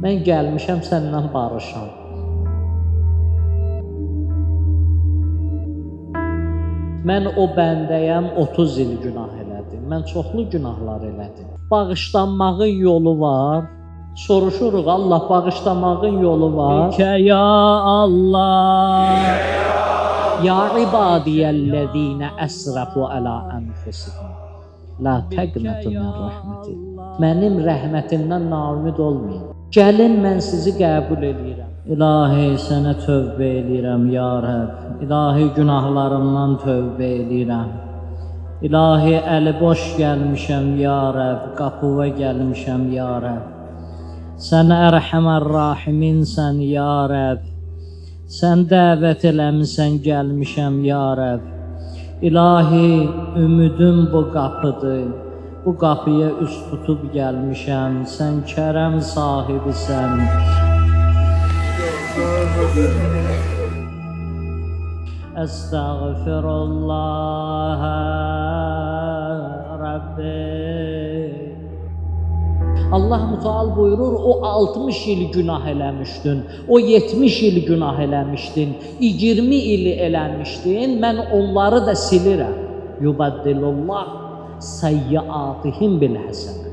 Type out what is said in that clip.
Mən gəlmişəm səndən barışam. Mən o bəndəyəm 30 il günah elədim. Mən çoxlu günahlar elədim. Bağışlanmağın yolu var. Soruşuruq, Allah bağışlamağın yolu var. Bikə ya Allah. Ya ibadiyəl-ləzīnə əsrafu ələ ənfusihim. La təqnətu min rəhməti. Mənim rəhmətimdən naümid olmayın. Gəlin, mən sizi qəbul edirəm. İlahi, sənə tövbə edirəm, ya Rəbb. İlahi, günahlarımdan tövbə edirəm. İlahi, əli boş gəlmişəm, ya Rəbb. Qapıva gəlmişəm, ya Rəbb. Sən ərhəmər-rahiminsən, ya Rəbb. Sən dəvət eləmisən, gəlmişəm, ya Rəbb. İlahi, ümidim bu qapıdır. Bu qapıya üst tutub gəlmişəm. Sən kərəm sahibisən. Əstəğfirullah Rabbi. Allah Müteal buyurur, o 60 il günah eləmişdin, o 70 il günah eləmişdin, 20 il eləmişdin, mən onları da silirəm. Yubaddilullah səyyiatihim bil həsənə.